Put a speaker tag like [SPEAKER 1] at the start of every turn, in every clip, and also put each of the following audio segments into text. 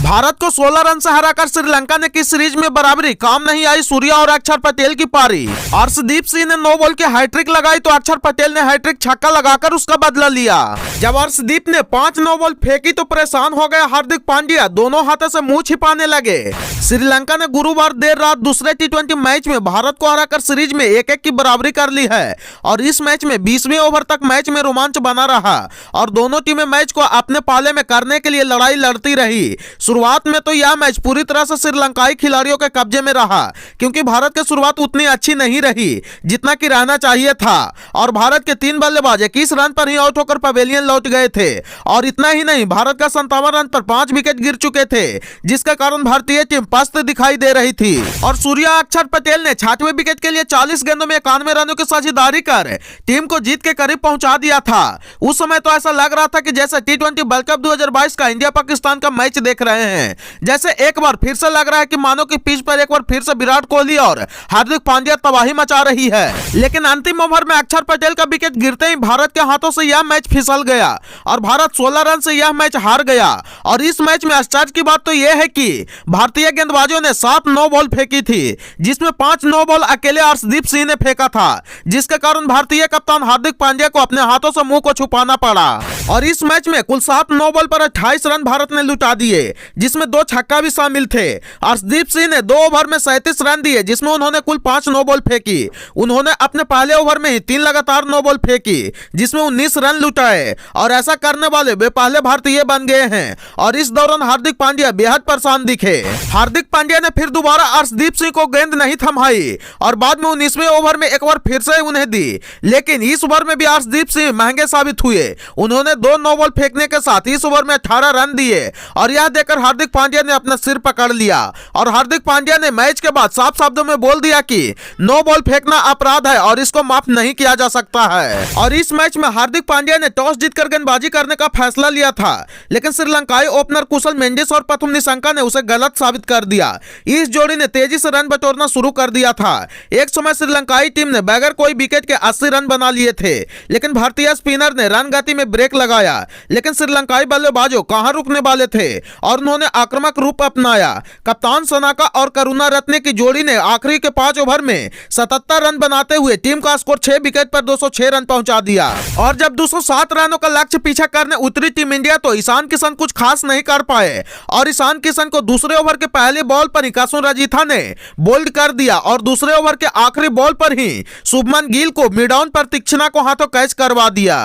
[SPEAKER 1] भारत को 16 रन से हराकर श्रीलंका ने की सीरीज में बराबरी। काम नहीं आई सूर्या और अक्षर पटेल की पारी। अर्शदीप सिंह ने 9 बॉल की हैट्रिक लगाई तो अक्षर पटेल ने हैट्रिक छक्का लगाकर उसका बदला लिया। जब अर्शदीप ने 5 9 बॉल फेंकी तो परेशान हो गए हार्दिक पांड्या, दोनों हाथों से मुंह छिपाने लगे। श्रीलंका ने गुरुवार देर रात दूसरे टी20 मैच में भारत को हराकर सीरीज में 1-1 की बराबरी कर ली है और इस मैच में 20वें ओवर तक मैच में रोमांच बना रहा और दोनों टीमें मैच को अपने पाले में करने के लिए लड़ाई लड़ती रही। शुरुआत में तो यह मैच पूरी तरह से श्रीलंकाई खिलाड़ियों के कब्जे में रहा क्योंकि भारत की शुरुआत उतनी अच्छी नहीं रही जितना कि रहना चाहिए था और भारत के 3 बल्लेबाज 21 रन पर ही आउट होकर पवेलियन लौट गए थे और इतना ही नहीं, भारत का 57 रन पर 5 विकेट गिर चुके थे जिसके कारण भारतीय टीम पस्त दिखाई दे रही थी और सूर्या अक्षर पटेल ने 6वें विकेट के लिए 40 गेंदों में 91 रनों की साझेदारी कर टीम को जीत के करीब पहुंचा दिया था। उस समय तो ऐसा लग रहा था कि जैसे टी20 वर्ल्ड कप 2022 का इंडिया पाकिस्तान का मैच देख रहे हैं। जैसे एक बार फिर से लग रहा है कि मानो कि पिच पर एक बार फिर से विराट कोहली और हार्दिक पांड्या तबाही मचा रही है, लेकिन अंतिम ओवर में अक्षर पटेल का विकेट गिरते ही भारत के हाथों से यह मैच फिसल गया और भारत 16 रन से यह मैच हार गया। और इस मैच में आश्चर्य की बात तो यह है कि भारतीय गेंदबाजों ने 7 9 बॉल फेंकी थी जिसमें 5 9 बॉल अकेले अर्शदीप सिंह ने फेंका था, जिसके कारण भारतीय कप्तान हार्दिक पांड्या को अपने हाथों से मुंह को छुपाना पड़ा। और इस मैच में कुल 7 9 बॉल पर 28 रन भारत ने लुटा दिए जिसमें 2 छक्का भी शामिल थे। अर्शदीप सिंह ने 2 ओवर में 37 रन दिए जिसमें उन्होंने कुल 5 9 बॉल फेंकी। उन्होंने अपने पहले ओवर में ही 3 लगातार 9 बॉल फेंकी जिसमें 19 रन लुटाए और ऐसा करने वाले वे पहले भारतीय बन गए हैं। और इस दौरान हार्दिक पांड्या बेहद परेशान दिखे। हार्दिक पांड्या ने फिर दोबारा अर्शदीप सिंह को गेंद नहीं थमाई और बाद में 19वें ओवर में एक बार फिर से उन्हें दी, लेकिन इस ओवर में भी अर्शदीप सिंह महंगे साबित हुए। उन्होंने 2 9 बॉल फेंकने के साथ इस ओवर में 18 रन दिए और यह देखकर हार्दिक पांड्या ने अपना सिर पकड़ लिया और हार्दिक पांड्या ने मैच के बाद साफ शब्दों में बोल दिया कि 9 बॉल फेंकना अपराध है और इसको माफ नहीं किया जा सकता है। और इस मैच में हार्दिक पांड्या ने टॉस जीतकर गेंदबाजी करने का फैसला लिया था, लेकिन श्रीलंकाई ओपनर कुशल मेंडिस और प्रथम निशंका ने उसे गलत साबित कर दिया। इस जोड़ी ने तेजी से रन बटोरना शुरू कर दिया था। एक समय श्रीलंकाई टीम ने बगैर कोई विकेट के 80 रन बना लिए थे, लेकिन भारतीय स्पिनर ने रन गति में ब्रेक लगाया, लेकिन श्रीलंकाई बल्लेबाजों कहां रुकने वाले थे और उन्होंने आक्रामक रूप अपनाया। कप्तान सनाका और करुणारत्ने की जोड़ी ने आखिरी के 5 ओवर में 77 रन बनाते हुए टीम का स्कोर 6 विकेट पर 206 रन पहुंचा दिया। और जब 207 रनों का लक्ष्य पीछा करने उतरी टीम इंडिया तो ईशान किशन कुछ खास नहीं कर पाए और ईशान किशन को दूसरे ओवर के पहले बॉल पर ही कासु रजीथा ने बोल्ड कर दिया और दूसरे ओवर के आखिरी बॉल पर ही शुभमन गिल को मिड ऑन पर तीक्ष्णा को हाथों कैच करवा दिया।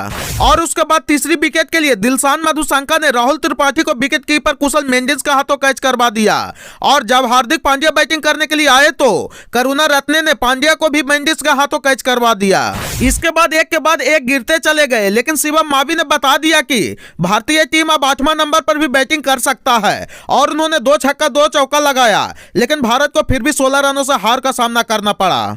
[SPEAKER 1] और उसके बाद तीसरी विकेट के लिए दिलशान मधुशंका ने राहुल त्रिपाठी को विकेट कीपर कुशल मेंडिस का हाथों कैच करवा दिया। और जब हार्दिक पांड्या बैटिंग करने के लिए आए तो करुणारत्ने ने पांड्या को भी मेंडिस का हाथों कैच करवा दिया। इसके बाद एक के बाद एक गिरते चले गए, लेकिन शिवम मावी ने बता दिया कि भारतीय टीम अब 8वां नंबर पर भी बैटिंग कर सकता है और उन्होंने 2 छक्का 2 चौका लगाया, लेकिन भारत को फिर भी 16 रनों से हार का सामना करना पड़ा।